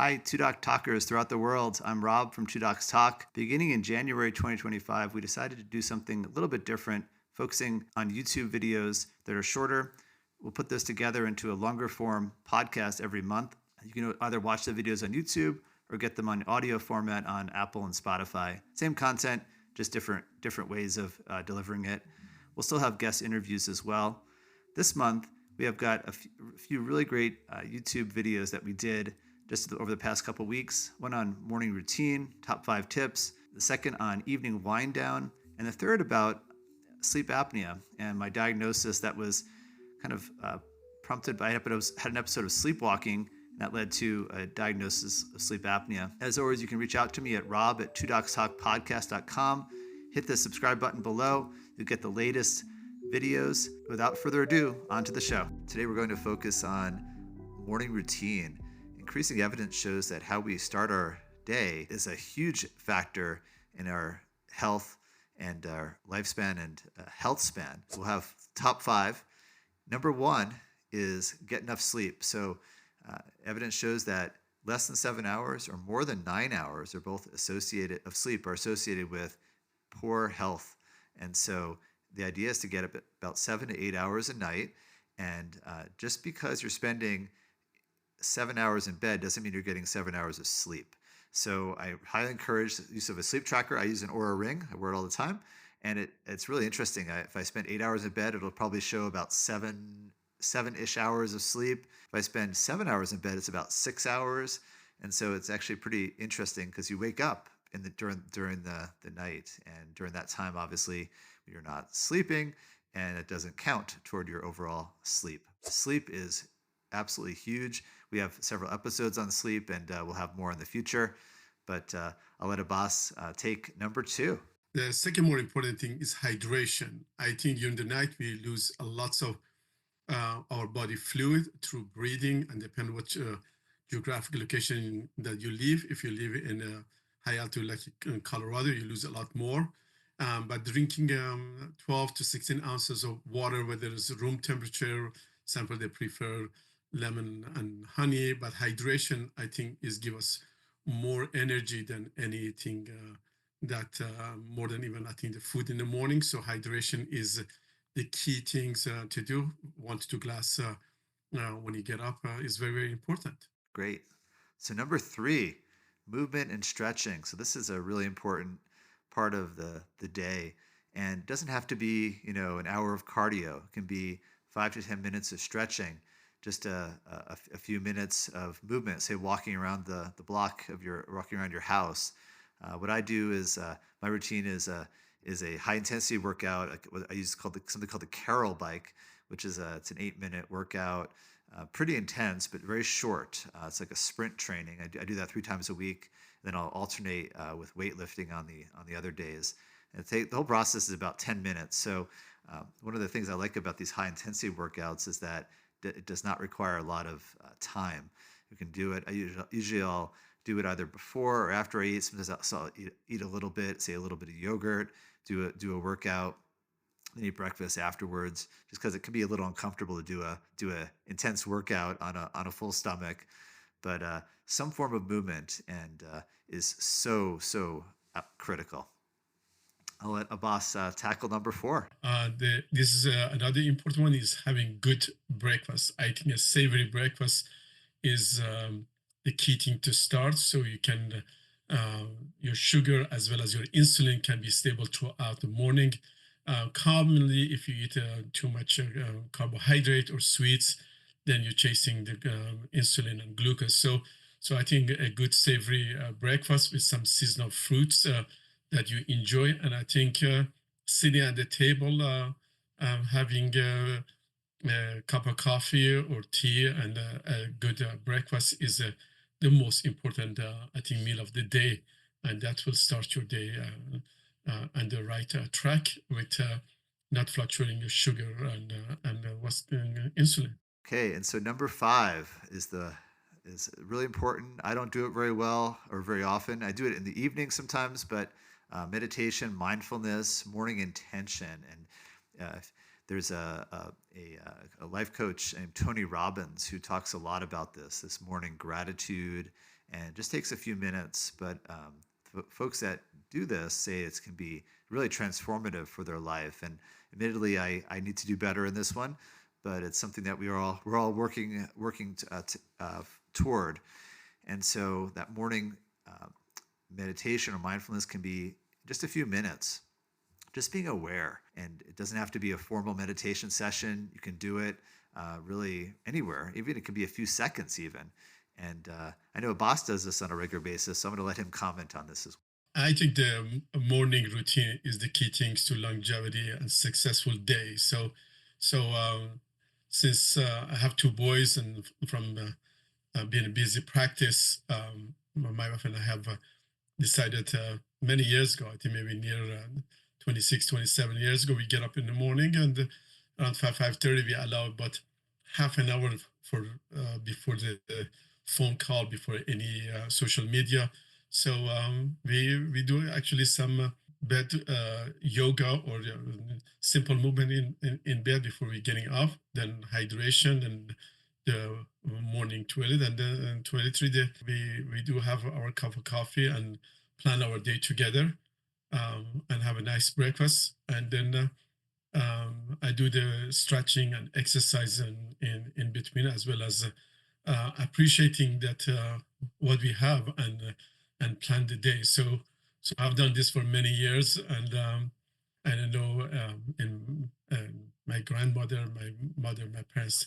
Hi, Two Doc Talkers throughout the world. I'm Rob from Two Docs Talk. Beginning in January 2025, we decided to do something a little bit different, focusing on YouTube videos that are shorter. We'll put this together into a longer form podcast every month. You can either watch the videos on YouTube or get them on audio format on Apple and Spotify. Same content, just different ways of delivering it. We'll still have guest interviews as well. This month, we have got a few really great YouTube videos that we did just over the past couple weeks. One on morning routine, top 5 tips. The second on evening wind down, and the third about sleep apnea and my diagnosis that was kind of prompted by had an episode of sleepwalking that led to a diagnosis of sleep apnea. As always, you can reach out to me at rob@twodocstalkpodcast.com. Hit the subscribe button below. You'll get the latest videos. Without further ado, on to the show. Today we're going to focus on morning routine. Increasing evidence shows that how we start our day is a huge factor in our health and our lifespan and health span. We'll have top 5. Number 1 is get enough sleep. So evidence shows that less than 7 hours or more than 9 hours are both associated with poor health. And so the idea is to get about 7 to 8 hours a night. And just because you're spending 7 hours in bed doesn't mean you're getting 7 hours of sleep. So I highly encourage the use of a sleep tracker. I use an Oura Ring. I wear it all the time. And it's really interesting. If I spend 8 hours in bed, it'll probably show about seven-ish hours of sleep. If I spend 7 hours in bed, it's about 6 hours. And so it's actually pretty interesting because you wake up during the night. And during that time, obviously, you're not sleeping and it doesn't count toward your overall sleep. Sleep is absolutely huge. We have several episodes on sleep and we'll have more in the future. But I'll let Abbass take number 2. The second more important thing is hydration. I think during the night we lose a lots of our body fluid through breathing, and depending what geographical location that you live. If you live in a high altitude like in Colorado, you lose a lot more. But drinking 12 to 16 ounces of water, whether it's room temperature, some people they prefer lemon and honey, but hydration I think is give us more energy than anything that more than even I think the food in the morning. So hydration is the key things to do. 1 to 2 glass when you get up is very, very important. Great. So number 3, movement and stretching. So this is a really important part of the day, and it doesn't have to be an hour of cardio. It can be 5 to 10 minutes of stretching, just a few minutes of movement, say walking around the block walking around your house. What I do is my routine is a high intensity workout. I use something called the Carol bike, which is it's an 8-minute workout, pretty intense but very short. It's like a sprint training. I do that 3 times a week. Then I'll alternate with weightlifting on the other days. And the whole process is about 10 minutes. So one of the things I like about these high intensity workouts is that it does not require a lot of time. You can do it. Usually I'll do it either before or after I eat. Sometimes I'll eat a little bit, say a little bit of yogurt, do a workout, then eat breakfast afterwards, just because it can be a little uncomfortable to do a intense workout on a full stomach. But some form of movement and is so critical. I'll let Abbass tackle number 4. This is another important one is having good breakfast. I think a savory breakfast is the key thing to start, so you can your sugar as well as your insulin can be stable throughout the morning. Commonly, if you eat too much carbohydrate or sweets, then you're chasing the insulin and glucose. So I think a good savory breakfast with some seasonal fruits that you enjoy, and I think sitting at the table, having a cup of coffee or tea and a good breakfast is the most important, I think, meal of the day, and that will start your day on the right track with not fluctuating your sugar and what's insulin. Okay, and so number 5 is really important. I don't do it very well or very often. I do it in the evening sometimes, but meditation, mindfulness, morning intention, and there's a life coach named Tony Robbins who talks a lot about this morning gratitude and it just takes a few minutes. But folks that do this say it can be really transformative for their life. And admittedly, I need to do better in this one, but it's something that we're all working toward. And so that morning meditation or mindfulness can be just a few minutes, just being aware. And it doesn't have to be a formal meditation session. You can do it really anywhere. Even it can be a few seconds even. And I know Abbass does this on a regular basis, so I'm going to let him comment on this as well. I think the morning routine is the key things to longevity and successful day. So since I have two boys, and from being a busy practice, my wife and I have decided many years ago, I think maybe near 26, 27 years ago, we get up in the morning, and around 5:30 we allow about half an hour for before the phone call, before any social media. So we do actually some bed yoga, or simple movement in bed before we getting up, then hydration and the morning toilet, and then toiletry. We do have our cup of coffee and plan our day together, and have a nice breakfast, and then I do the stretching and exercise in between, as well as appreciating that what we have, and plan the day. So I've done this for many years, and I know my grandmother, my mother, my parents,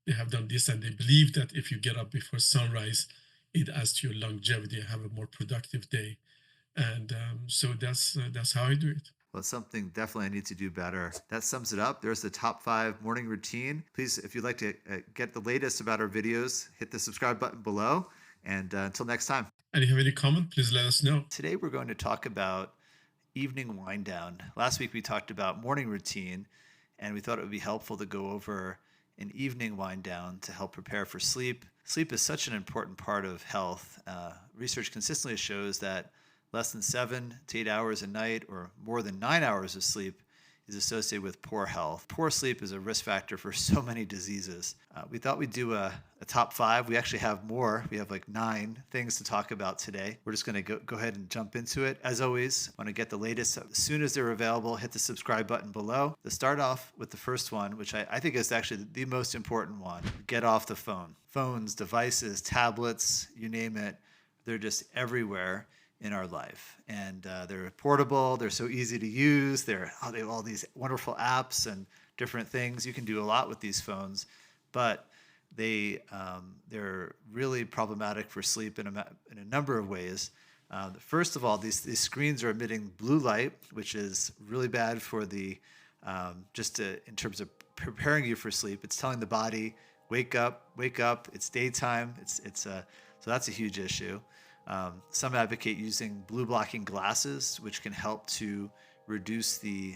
they have done this, and they believe that if you get up before sunrise, it adds to your longevity, have a more productive day. And so that's how I do it. Well, it's something definitely I need to do better. That sums it up. There's the top 5 morning routine. Please, if you'd like to get the latest about our videos, hit the subscribe button below. And until next time. And if you have any comment, please let us know. Today we're going to talk about evening wind down. Last week we talked about morning routine, and we thought it would be helpful to go over an evening wind down to help prepare for sleep. Sleep is such an important part of health. Research consistently shows that less than 7 to 8 hours a night, or more than 9 hours of sleep, is associated with poor health. Poor sleep is a risk factor for so many diseases. We thought we'd do a top 5. We actually have more. We have like 9 things to talk about today. We're just going to go ahead and jump into it. As always, want to get the latest as soon as they're available. Hit the subscribe button below. To start off with the first one, which I think is actually the most important one, get off the phone. Phones, devices, tablets, you name it, they're just everywhere in our life, and they're portable. They're so easy to use. They have all these wonderful apps and different things. You can do a lot with these phones, but they're really problematic for sleep in a number of ways. First of all, these screens are emitting blue light, which is really bad for the in terms of preparing you for sleep. It's telling the body, wake up, it's daytime. So that's a huge issue. Some advocate using blue blocking glasses, which can help to reduce the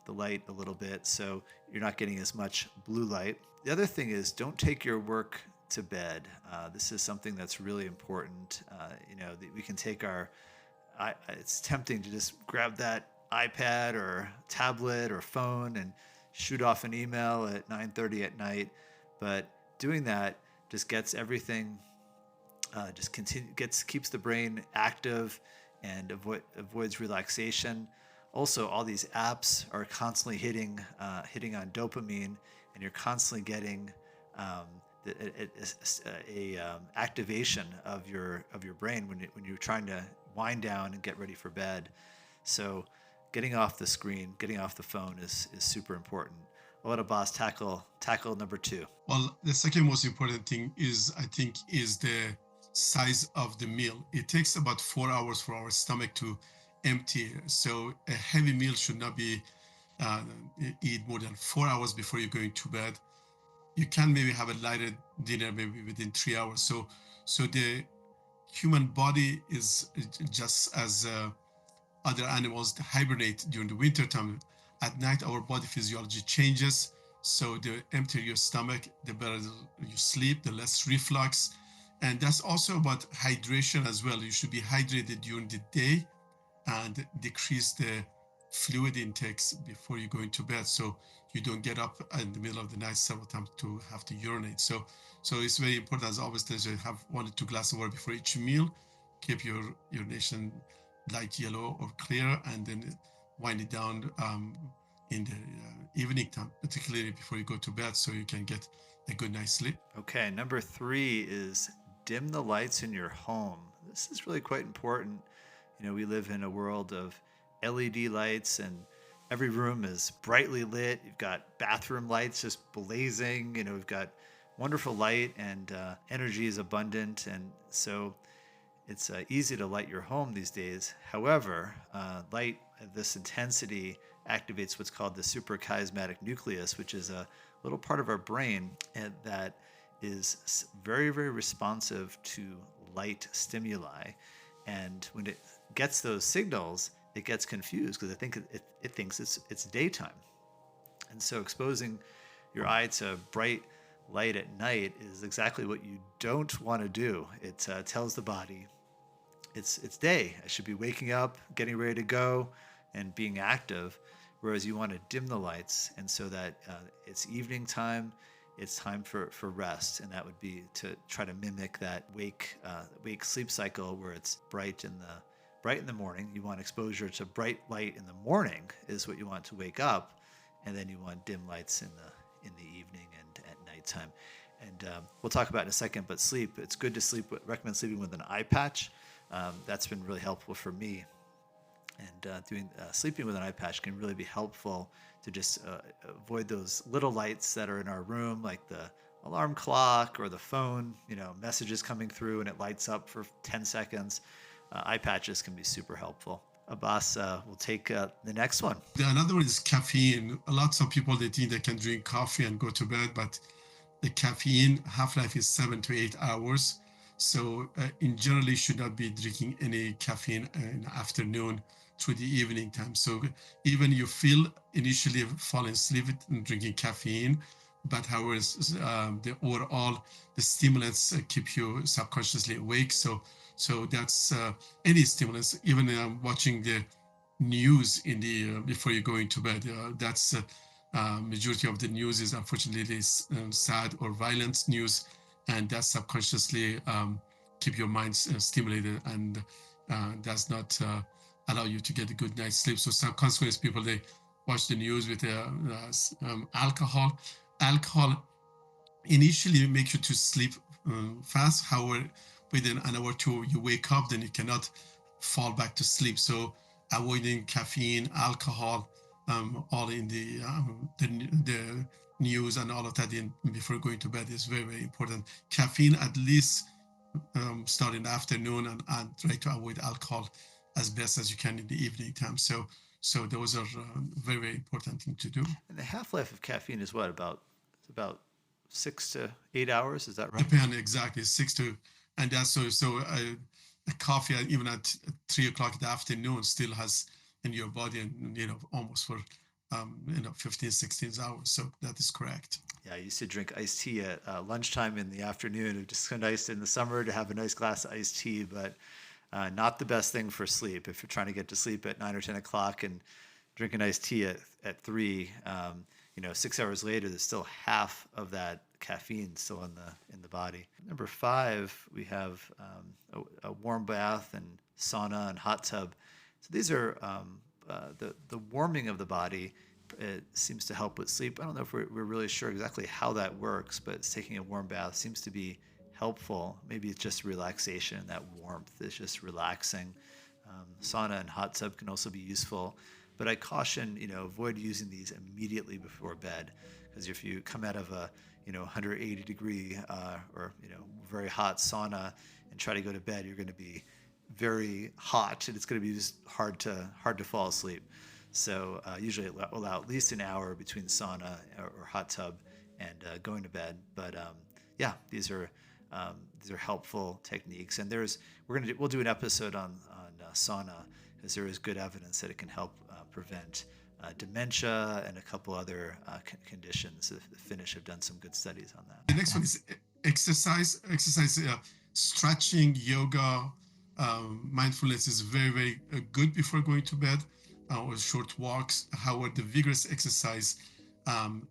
light a little bit, so you're not getting as much blue light. The other thing is, don't take your work to bed. This is something that's really important. We can take it's tempting to just grab that iPad or tablet or phone and shoot off an email at 9:30 at night, but doing that just gets everything keeps the brain active and avoids relaxation. Also, all these apps are constantly hitting on dopamine, and you're constantly getting activation of your brain when you're trying to wind down and get ready for bed. So, getting off the screen, getting off the phone is super important. I'll let Abbass tackle number 2. Well, the second most important thing is the size of the meal. It takes about 4 hours for our stomach to empty. So a heavy meal should not be eat more than 4 hours before you're going to bed. You can maybe have a lighter dinner maybe within 3 hours. So the human body is just as other animals hibernate during the winter time. At night, our body physiology changes. So the emptier your stomach, the better you sleep, the less reflux. And that's also about hydration as well. You should be hydrated during the day and decrease the fluid intakes before you go into bed, so you don't get up in the middle of the night several times to have to urinate. So it's very important, as always, that you have 1 to 2 glasses of water before each meal. Keep your urination light yellow or clear, and then wind it down in the evening time, particularly before you go to bed, so you can get a good night's sleep. Okay, number 3 is dim the lights in your home. This is really quite important. We live in a world of LED lights, and every room is brightly lit. You've got bathroom lights just blazing. We've got wonderful light, and energy is abundant. And so it's easy to light your home these days. However, light at this intensity activates what's called the suprachiasmatic nucleus, which is a little part of our brain that is very, very responsive to light stimuli. And when it gets those signals, it gets confused because it thinks it's daytime. And so exposing your eye to bright light at night is exactly what you don't want to do. It tells the body it's day. I should be waking up, getting ready to go, and being active. Whereas you want to dim the lights, and so that it's evening time, it's time for rest, and that would be to try to mimic that wake sleep cycle where it's bright in the morning. You want exposure to bright light in the morning is what you want to wake up, and then you want dim lights in the evening and at nighttime. And we'll talk about in a second, but sleep. It's good to sleep. Recommend sleeping with an eye patch. That's been really helpful for me. And sleeping with an eye patch can really be helpful to just avoid those little lights that are in our room, like the alarm clock or the phone, messages coming through and it lights up for 10 seconds. Eye patches can be super helpful. Abbass will take the next one. Another one is caffeine. Lots of people, they think they can drink coffee and go to bed, but the caffeine half-life is 7 to 8 hours. So in general, you should not be drinking any caffeine in the afternoon through the evening time. So even you feel initially falling asleep and drinking caffeine, but however, the overall, the stimulants keep you subconsciously awake. So that's any stimulants, even watching the news in the before you go into bed. That's majority of the news is unfortunately sad or violent news, and that subconsciously keep your mind stimulated and does not allow you to get a good night's sleep. So consequently, people, they watch the news with alcohol. Alcohol initially makes you to sleep fast. However, within an hour or two, you wake up, then you cannot fall back to sleep. So avoiding caffeine, alcohol, all in the news and all of that before going to bed is very, very important. Caffeine at least start in the afternoon, and try to avoid alcohol as best as you can in the evening time. So those are very, very important thing to do. And the half-life of caffeine is what, about 6 to 8 hours? Is that right? Depend exactly 6 to, and that's so coffee even at 3 o'clock in the afternoon still has in your body, and almost for 15, 16 hours. So that is correct. Yeah, I used to drink iced tea at lunchtime in the afternoon. It was just so nice in the summer to have a nice glass of iced tea, but not the best thing for sleep. If you're trying to get to sleep at 9 or 10 o'clock and drink an iced tea at 3, 6 hours later, there's still half of that caffeine still in the body. Number 5, we have a warm bath and sauna and hot tub. So these are the warming of the body. It seems to help with sleep. I don't know if we're really sure exactly how that works, but taking a warm bath seems to be helpful. Maybe it's just relaxation. That warmth is just relaxing. Sauna and hot tub can also be useful, but I caution, avoid using these immediately before bed, because if you come out of a 180 degree or very hot sauna and try to go to bed, you're going to be very hot, and it's going to be just hard to fall asleep. So usually allow at least an hour between sauna or hot tub and going to bed. But these are helpful techniques. And we'll do an episode on sauna, because there is good evidence that it can help prevent dementia and a couple other conditions. The Finnish have done some good studies on that. The next one is exercise. Stretching, yoga, mindfulness is very, very good before going to bed. or short walks. However, the vigorous exercise,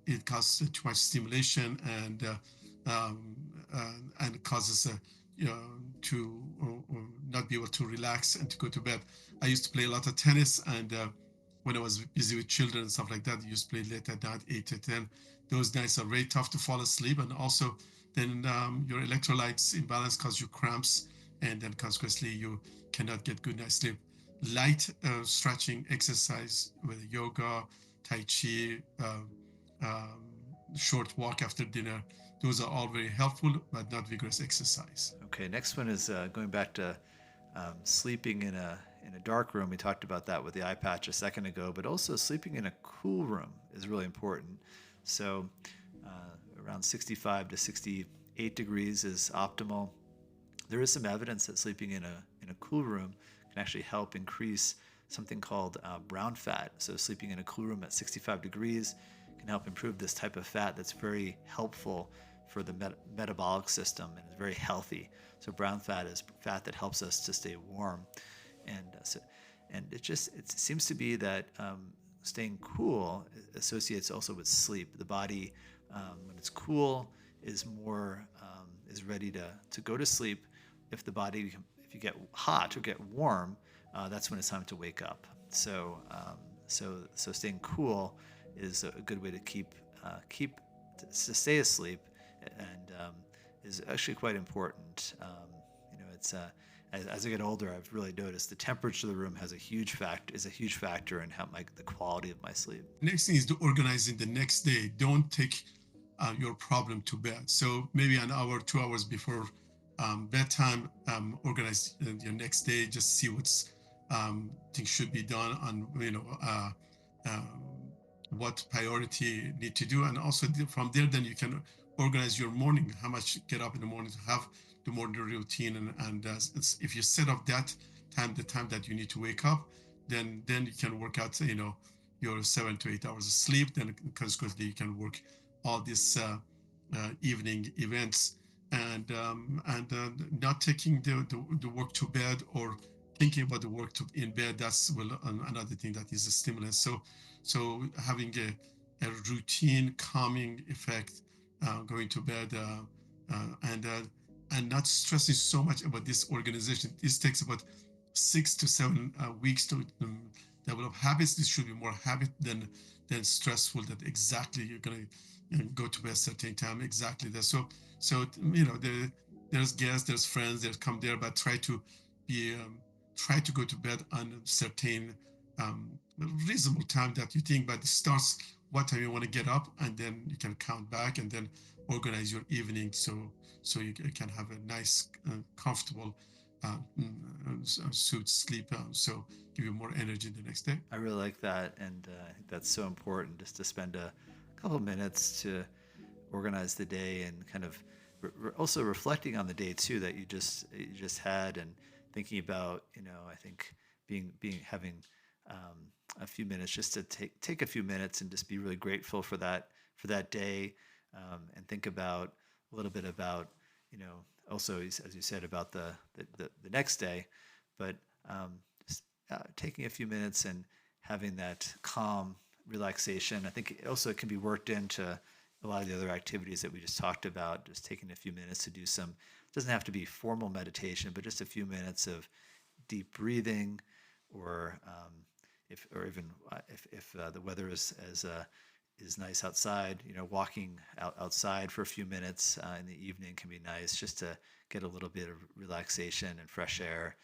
it causes too much stimulation um, and causes you know, to not be able to relax and to go to bed. I used to play a lot of tennis, and when I was busy with children and stuff like that, I used to play late at night, 8 to 10. Those nights are very tough to fall asleep, and also then your electrolytes imbalance cause you cramps, and then consequently you cannot get good night's sleep. Light stretching exercise, whether yoga, tai chi, um, short walk after dinner, those are all very helpful, but not vigorous exercise. Okay, next one is going back to sleeping in a dark room. We talked about that with the eye patch a second ago, but also sleeping in a cool room is really important. So around 65 to 68 degrees is optimal. There is some evidence that sleeping in a cool room can actually help increase something called brown fat. So sleeping in a cool room at 65 degrees can help improve this type of fat that's very helpful for the metabolic system and is very healthy. So brown fat is fat that helps us to stay warm, and it seems to be that staying cool associates also with sleep. The body, when it's cool, is more is ready to go to sleep. If the body, if you get hot or get warm, that's when it's time to wake up. So staying cool is a good way to to stay asleep, and is actually quite important. It's as I get older, I've really noticed the temperature of the room is a huge factor in how the quality of my sleep. Next thing is to organize in the next day. Don't take your problem to bed. So maybe an hour, 2 hours before bedtime, organize your next day. Just see what's things should be done on what priority need to do, and also from there, then you can organize your morning. How much get up in the morning to have the morning routine, and if you set up that time, the time that you need to wake up, then you can work out your 7 to 8 hours of sleep. Then consequently you can work all these evening events, and not taking the work to bed, or thinking about the work in bed. That's another thing that is a stimulus. So having a routine calming effect, going to bed, and not stressing so much about this organization. This takes about 6 to 7 weeks to develop habits. This should be more habit than stressful, that exactly you're going to go to bed at a certain time, exactly that. So there's guests, there's friends that come there, but try to go to bed on a certain reasonable time that you think, but it starts what time you want to get up, and then you can count back, and then organize your evening, so you can have a nice comfortable suit sleep, so give you more energy the next day. I really like that, and I think that's so important, just to spend a couple of minutes to organize the day, and kind of also reflecting on the day too that you just had, and thinking about, I think being having a few minutes just to take a few minutes and just be really grateful for that day, and think about a little bit about, also, as you said, about the next day, but just taking a few minutes and having that calm relaxation. I think it can be worked into a lot of the other activities that we just talked about. Just taking a few minutes to do some, it doesn't have to be formal meditation, but just a few minutes of deep breathing, or if the weather is nice outside, walking outside for a few minutes in the evening can be nice, just to get a little bit of relaxation and fresh air,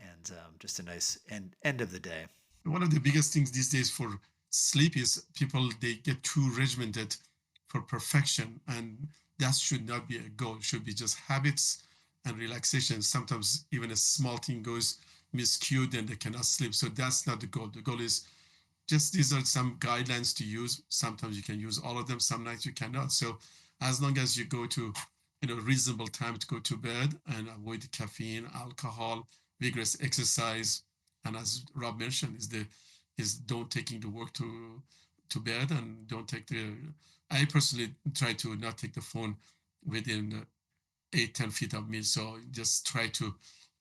and just a nice end of the day. One of the biggest things these days for sleep is people, they get too regimented for perfection, and that should not be a goal. It should be just habits and relaxation. Sometimes even a small thing goes miscued and they cannot sleep. So that's not the goal. The goal is just, these are some guidelines to use. Sometimes you can use all of them, some nights you cannot. So as long as you go to reasonable time to go to bed, and avoid caffeine, alcohol, vigorous exercise, and as Rob mentioned, is don't taking the work to bed, and don't take I personally try to not take the phone within 8-10 feet of me. So just try to,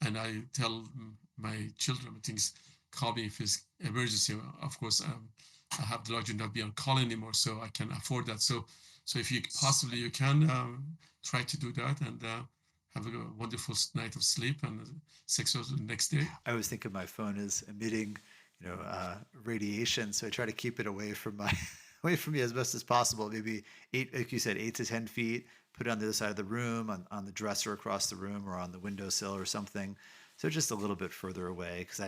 and I tell my children things, call me if it's emergency. Of course, I have the luxury not be on call anymore, so I can afford that. So if you possibly you can try to do that and have a wonderful night of sleep and success the next day. I always think of my phone as emitting, radiation, so I try to keep it away from away from me as best as possible. Maybe eight, like you said, 8 to 10 feet. Put it on the other side of the room, on the dresser across the room, or on the windowsill or something. So just a little bit further away, because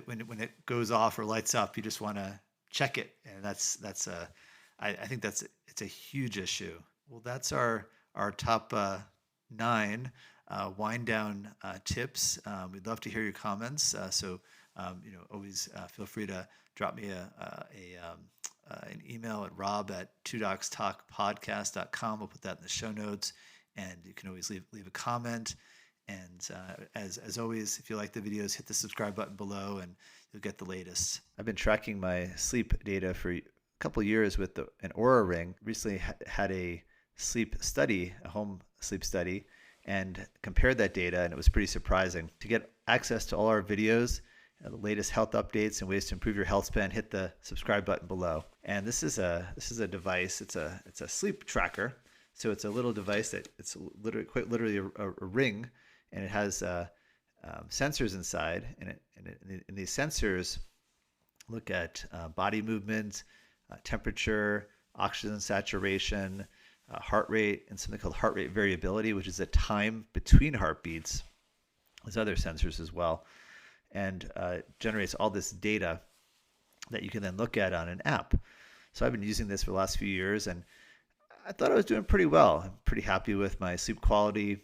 when it goes off or lights up, you just want to check it, and I think it's a huge issue. Well, that's our top 9 wind down tips. We'd love to hear your comments. Always feel free to drop me an email at rob@twodocstalkpodcast.com. We'll put that in the show notes, and you can always leave a comment. And as always, if you like the videos, hit the subscribe button below, and you'll get the latest. I've been tracking my sleep data for a couple of years with an Oura Ring. Recently had a home sleep study, and compared that data, and it was pretty surprising. To get access to all our videos, the latest health updates and ways to improve your health span, hit the subscribe button below. And this is a device. It's a sleep tracker. So it's a little device that it's quite literally a ring, and it has sensors inside. And these sensors look at body movement, temperature, oxygen saturation, heart rate, and something called heart rate variability, which is the time between heartbeats. There's other sensors as well, and generates all this data that you can then look at on an app. So I've been using this for the last few years, and I thought I was doing pretty well. I'm pretty happy with my sleep quality.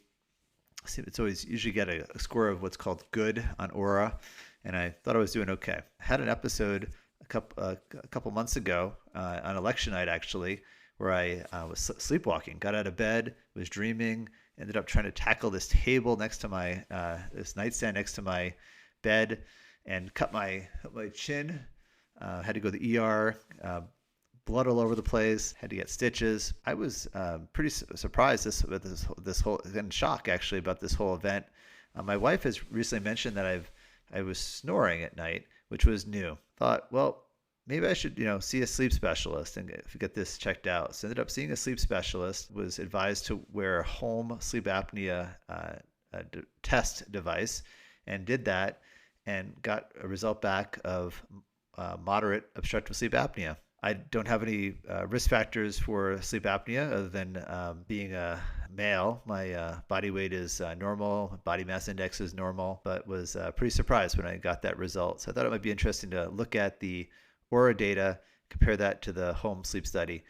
It's always usually get a score of what's called good on Oura, and I thought I was doing okay. I had an episode a couple months ago on election night, actually, where I was sleepwalking, got out of bed, was dreaming, ended up trying to tackle this table next to my this nightstand next to my bed, and cut my chin. Had to go to the ER. Blood all over the place. Had to get stitches. I was pretty surprised this whole, in shock actually about this whole event. My wife has recently mentioned that I was snoring at night, which was new. Thought, well, maybe I should see a sleep specialist and get this checked out. So ended up seeing a sleep specialist. Was advised to wear a home sleep apnea test device, and did that, and got a result back of moderate obstructive sleep apnea. I don't have any risk factors for sleep apnea other than being a male. My body weight is normal, body mass index is normal, but was pretty surprised when I got that result. So I thought it might be interesting to look at the Oura data, compare that to the home sleep study.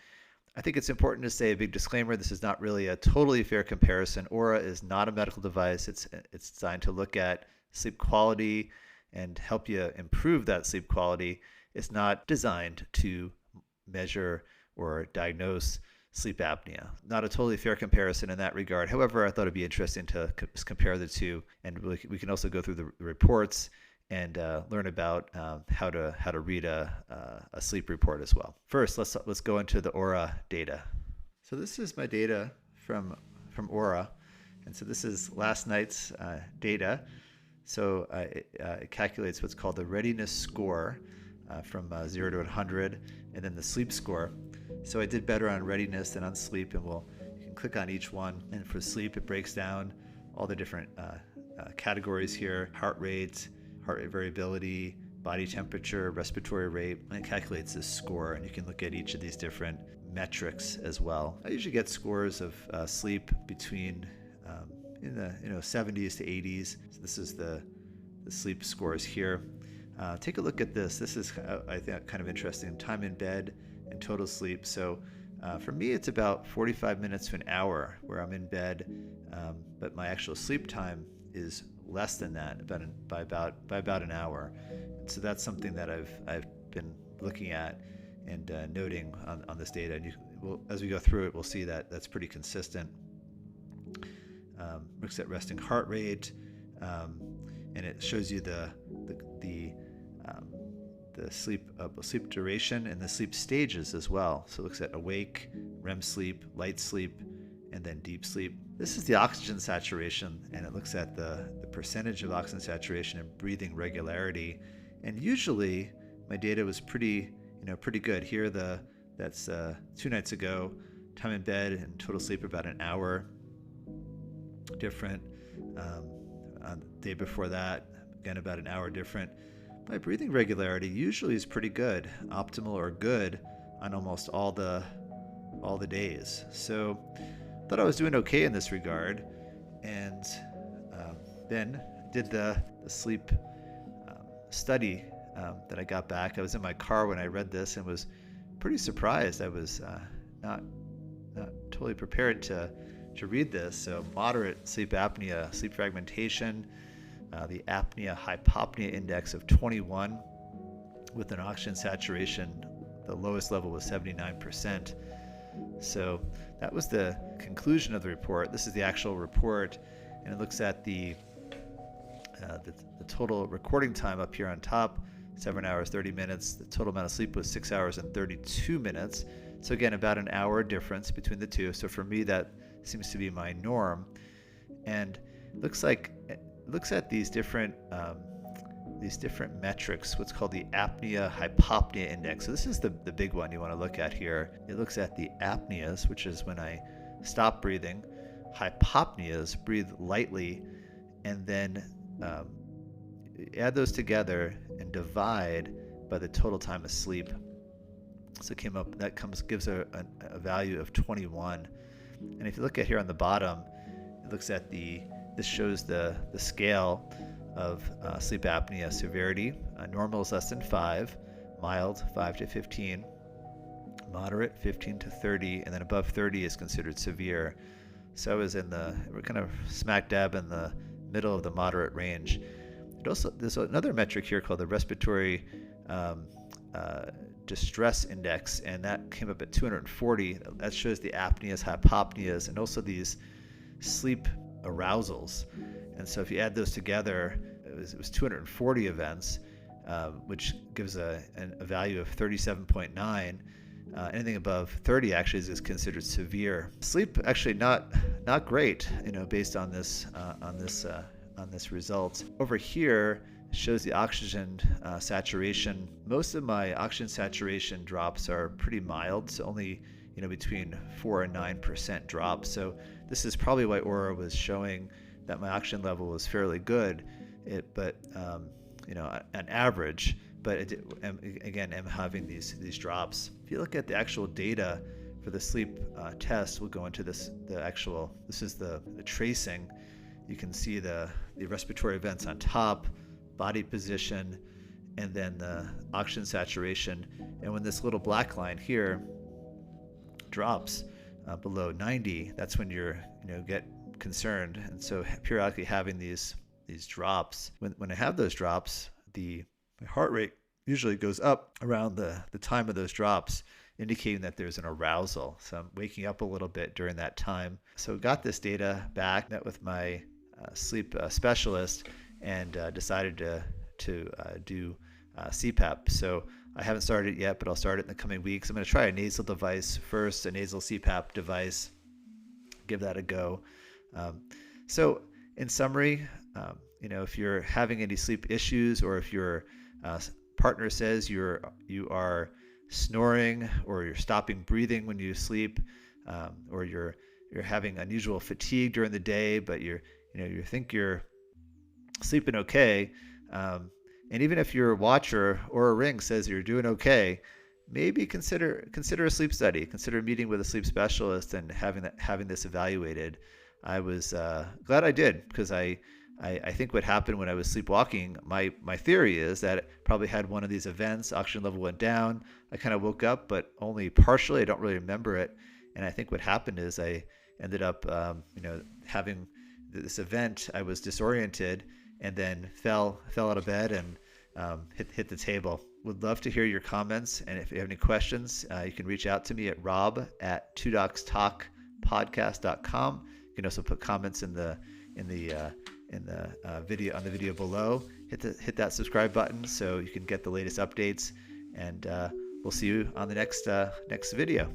I think it's important to say a big disclaimer. This is not really a totally fair comparison. Oura is not a medical device. It's designed to look at sleep quality and help you improve that sleep quality. It's not designed to measure or diagnose sleep apnea. Not a totally fair comparison in that regard. However, I thought it'd be interesting to compare the two, and we can also go through the reports and learn about how to read a sleep report as well. First, let's go into the Oura data. So this is my data from Oura, and so this is last night's data. So it calculates what's called the readiness score from 0 to 100, and then the sleep score. So I did better on readiness than on sleep, and you can click on each one. And for sleep, it breaks down all the different categories here: heart rate variability, body temperature, respiratory rate, and it calculates this score. And you can look at each of these different metrics as well. I usually get scores of sleep between in the 70s to 80s. So this is the sleep scores here. Take a look at this. This is, I think, kind of interesting. Time in bed and total sleep. So for me, it's about 45 minutes to an hour where I'm in bed, but my actual sleep time is less than that, by about an hour. And so that's something that I've been looking at and noting on this data. And as we go through it, we'll see that that's pretty consistent. Looks at resting heart rate, and it shows you the sleep duration and the sleep stages as well. So it looks at awake, REM sleep, light sleep, and then deep sleep. This is the oxygen saturation, and it looks at the percentage of oxygen saturation and breathing regularity. And usually my data was pretty good. Here, that's 2 nights ago, time in bed and total sleep about an hour different. On the day before that, again, about an hour different. My breathing regularity usually is pretty good, optimal or good on almost all the days. So thought I was doing okay in this regard, and then did the sleep study that I got back. I was in my car when I read this and was pretty surprised. I was not totally prepared to read this. So moderate sleep apnea, sleep fragmentation, the apnea hypopnea index of 21 with an oxygen saturation, the lowest level was 79%. So that was the conclusion of the report. This is the actual report, and it looks at the total recording time up here on top, 7 hours 30 minutes. The total amount of sleep was 6 hours and 32 minutes. So again, about an hour difference between the two. So for me, that seems to be my norm. And looks at these different metrics, what's called the apnea hypopnea index. So this is the big one you want to look at here. It looks at the apneas, which is when I stop breathing, hypopneas, breathe lightly, and then add those together and divide by the total time of sleep. So gives a value of 21. And if you look at here on the bottom, it looks at this shows the scale of sleep apnea severity. Normal is less than 5, mild 5 to 15, moderate 15 to 30, and then above 30 is considered severe. So I was we're kind of smack dab in the middle of the moderate range. There's another metric here called the respiratory distress index, and that came up at 240. That shows the apneas, hypopneas, and also these sleep arousals. And so if you add those together, it was 240 events, which gives a value of 37.9. Anything above 30 actually is considered severe. Sleep actually not great, based on this result. Over here shows the oxygen saturation. Most of my oxygen saturation drops are pretty mild, so only between 4 and 9% drop. So this is probably why Oura was showing that my oxygen level was fairly good. But an average. But again, I'm having these drops. If you look at the actual data for the sleep test, we'll go into this. This is the tracing. You can see the respiratory events on top, body position, and then the oxygen saturation. And when this little black line here drops below 90, that's when you're get concerned. And so periodically having these drops, when I have those drops, my heart rate usually goes up around the time of those drops, indicating that there's an arousal. So I'm waking up a little bit during that time. So got this data back, met with my sleep specialist, and decided to do CPAP. So I haven't started it yet, but I'll start it in the coming weeks. I'm going to try a nasal device first, a nasal CPAP device, give that a go. So in summary, if you're having any sleep issues, or if your partner says you are snoring, or you're stopping breathing when you sleep, or you're having unusual fatigue during the day, but you think you're sleeping okay, and even if your watcher or a Ring says you're doing okay, maybe consider a sleep study. Consider meeting with a sleep specialist and having this evaluated. I was glad I did, because I think what happened when I was sleepwalking, my theory is that it probably had one of these events. Oxygen level went down. I kind of woke up, but only partially. I don't really remember it. And I think what happened is I ended up, having this event. I was disoriented and then fell out of bed and hit the table. Would love to hear your comments. And if you have any questions, you can reach out to me at rob@twodocstalkpodcast.com. You can also put comments in the video, on the video below. Hit that subscribe button so you can get the latest updates, and we'll see you on the next video.